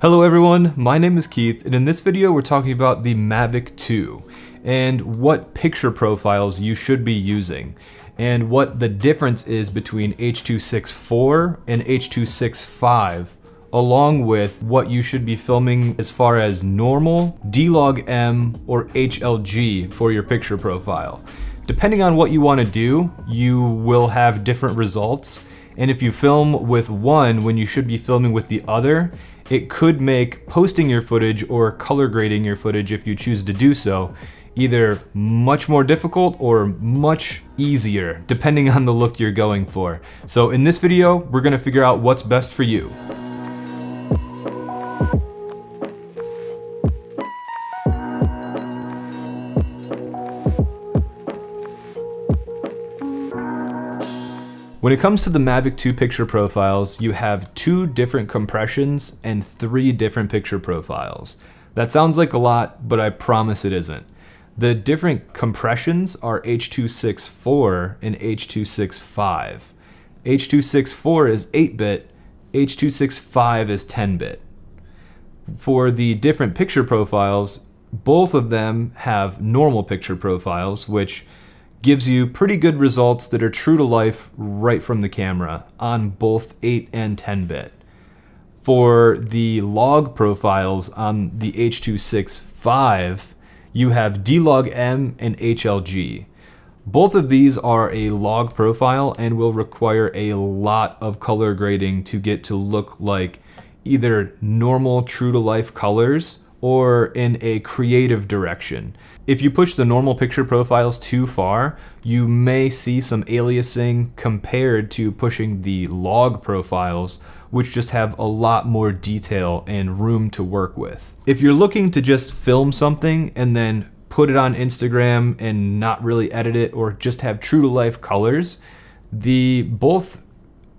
Hello everyone, my name is Keith, and in this video we're talking about the Mavic 2 and what picture profiles you should be using and what the difference is between H.264 and H.265, along with what you should be filming as far as normal, DLog-M, or HLG for your picture profile. Depending on what you want to do, you will have different results, and if you film with one when you should be filming with the other, it could make posting your footage or color grading your footage, if you choose to do so, either much more difficult or much easier, depending on the look you're going for. So in this video, we're gonna figure out what's best for you. When it comes to the Mavic 2 picture profiles, you have 2 different compressions and 3 different picture profiles. That sounds like a lot, but I promise it isn't. The different compressions are H.264 and H.265. H.264 is 8-bit, H.265 is 10-bit. For the different picture profiles, both of them have normal picture profiles, which gives you pretty good results that are true to life right from the camera on both 8 and 10-bit. For the log profiles on the H.265, you have DLog-M and HLG. Both of these are a log profile and will require a lot of color grading to get to look like either normal true to life colors or in a creative direction. If you push the normal picture profiles too far, you may see some aliasing compared to pushing the log profiles, which just have a lot more detail and room to work with. If you're looking to just film something and then put it on Instagram and not really edit it or just have true to life colors, the both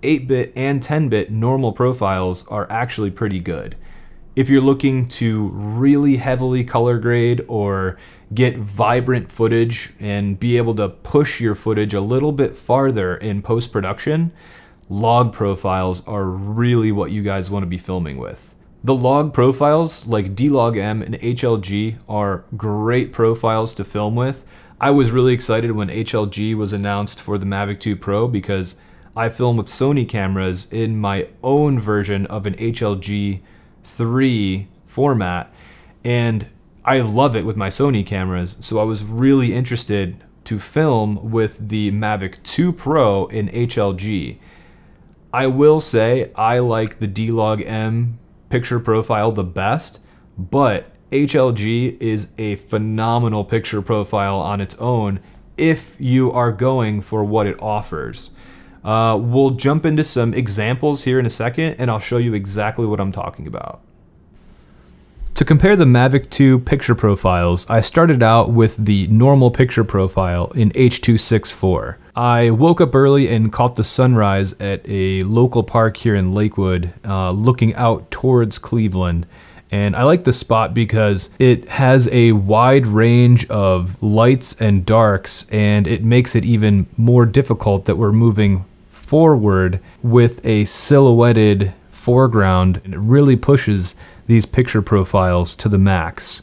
8-bit and 10-bit normal profiles are actually pretty good. If you're looking to really heavily color grade or get vibrant footage and be able to push your footage a little bit farther in post-production, log profiles are really what you guys want to be filming with. The log profiles like DLog-M and HLG are great profiles to film with. I was really excited when HLG was announced for the Mavic 2 Pro because I film with Sony cameras in my own version of an HLG 3 format, and I love it with my Sony cameras, so I was really interested to film with the Mavic 2 Pro in HLG. I will say I like the DLog-M picture profile the best, but HLG is a phenomenal picture profile on its own if you are going for what it offers. We'll jump into some examples here in a second, and I'll show you exactly what I'm talking about. To compare the Mavic 2 picture profiles, I started out with the normal picture profile in H.264. I woke up early and caught the sunrise at a local park here in Lakewood, looking out towards Cleveland. And I like the spot because it has a wide range of lights and darks, and it makes it even more difficult that we're moving forward with a silhouetted foreground, and it really pushes these picture profiles to the max.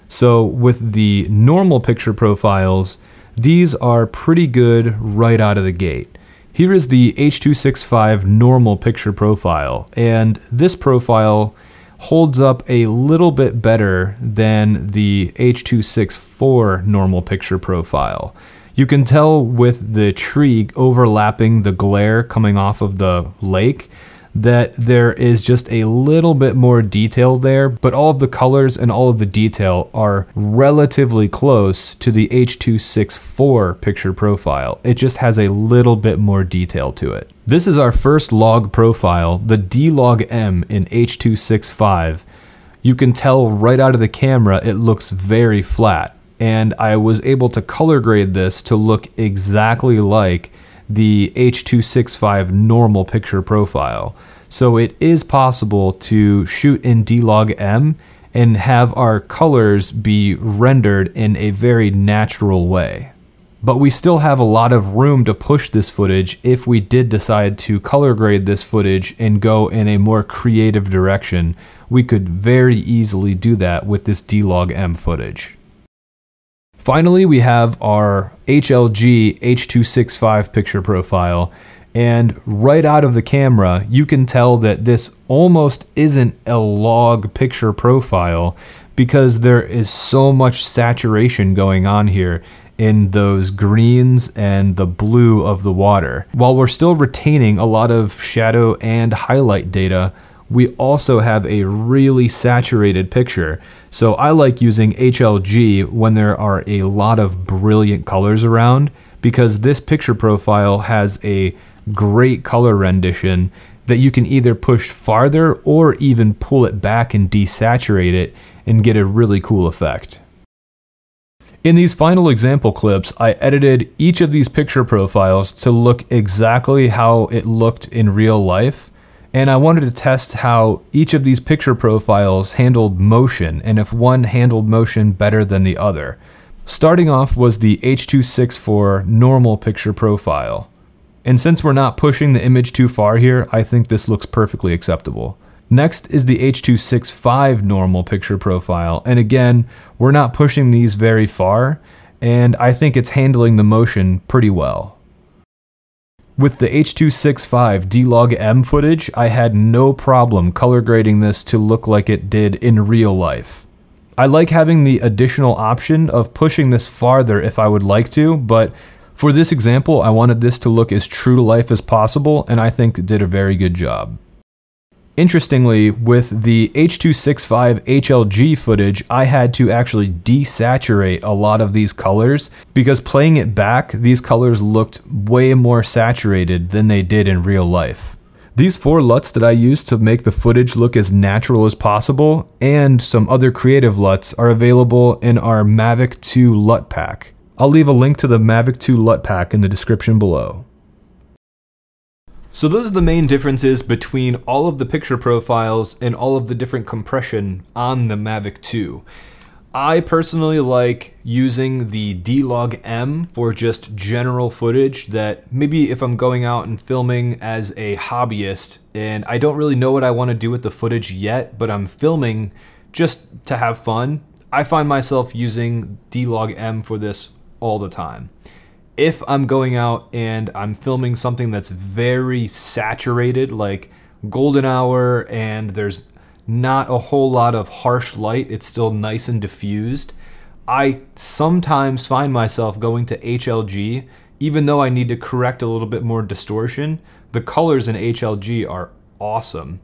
So with the normal picture profiles, these are pretty good right out of the gate. Here is the H.265 normal picture profile, and this profile holds up a little bit better than the H.264 normal picture profile. You can tell with the tree overlapping the glare coming off of the lake that there is just a little bit more detail there, but all of the colors and all of the detail are relatively close to the H.264 picture profile. It just has a little bit more detail to it. This is our first log profile, the DLog-M in H.265. You can tell right out of the camera it looks very flat, and I was able to color grade this to look exactly like the H.265 normal picture profile. So it is possible to shoot in DLog-M and have our colors be rendered in a very natural way. But we still have a lot of room to push this footage if we did decide to color grade this footage and go in a more creative direction we could very easily do that with this DLog-M footage. Finally, we have our HLG H.265 picture profile, and right out of the camera, you can tell that this almost isn't a log picture profile because there is so much saturation going on here in those greens and the blue of the water. While we're still retaining a lot of shadow and highlight data, we also have a really saturated picture. So I like using HLG when there are a lot of brilliant colors around, because this picture profile has a great color rendition that you can either push farther or even pull it back and desaturate it and get a really cool effect. In these final example clips, I edited each of these picture profiles to look exactly how it looked in real life, and I wanted to test how each of these picture profiles handled motion and if one handled motion better than the other. Starting off was the H.264 normal picture profile. And since we're not pushing the image too far here, I think this looks perfectly acceptable. Next is the H.265 normal picture profile, and again, we're not pushing these very far, and I think it's handling the motion pretty well. With the H.265 DLog-M footage, I had no problem color grading this to look like it did in real life. I like having the additional option of pushing this farther if I would like to, but for this example, I wanted this to look as true to life as possible, and I think it did a very good job. Interestingly, with the H.265 HLG footage, I had to actually desaturate a lot of these colors because playing it back, these colors looked way more saturated than they did in real life. These 4 LUTs that I used to make the footage look as natural as possible, and some other creative LUTs, are available in our Mavic 2 LUT pack. I'll leave a link to the Mavic 2 LUT pack in the description below. So those are the main differences between all of the picture profiles and all of the different compression on the Mavic 2. I personally like using the DLog-M for just general footage that maybe if I'm going out and filming as a hobbyist and I don't really know what I want to do with the footage yet, but I'm filming just to have fun, I find myself using DLog-M for this all the time. If I'm going out and I'm filming something that's very saturated, like golden hour, and there's not a whole lot of harsh light, it's still nice and diffused, I sometimes find myself going to HLG, even though I need to correct a little bit more distortion. The colors in HLG are awesome.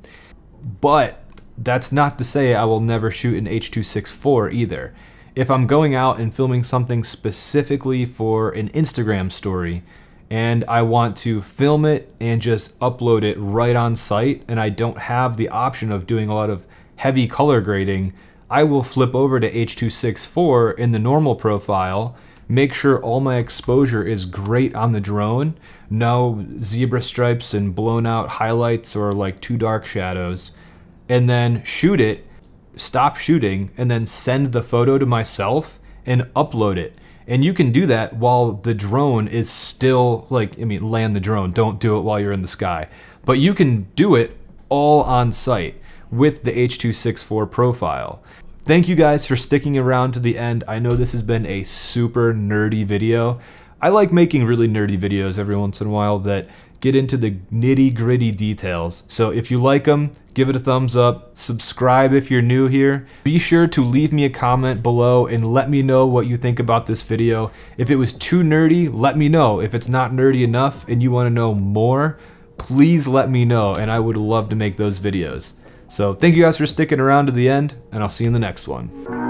But that's not to say I will never shoot an H.264 either. If I'm going out and filming something specifically for an Instagram story and I want to film it and just upload it right on site and I don't have the option of doing a lot of heavy color grading, I will flip over to H.264 in the normal profile, make sure all my exposure is great on the drone, no zebra stripes and blown out highlights or like too dark shadows, and then shoot it, stop shooting, and then send the photo to myself and upload it. And you can do that while the drone is still, like, I mean, land the drone, don't do it while you're in the sky. But you can do it all on site with the H.264 profile. Thank you guys for sticking around to the end. I know this has been a super nerdy video. I like making really nerdy videos every once in a while that get into the nitty-gritty details. So if you like them, give it a thumbs up, subscribe if you're new here. Be sure to leave me a comment below and let me know what you think about this video. If it was too nerdy, let me know. If it's not nerdy enough and you want to know more, please let me know, and I would love to make those videos. So thank you guys for sticking around to the end, and I'll see you in the next one.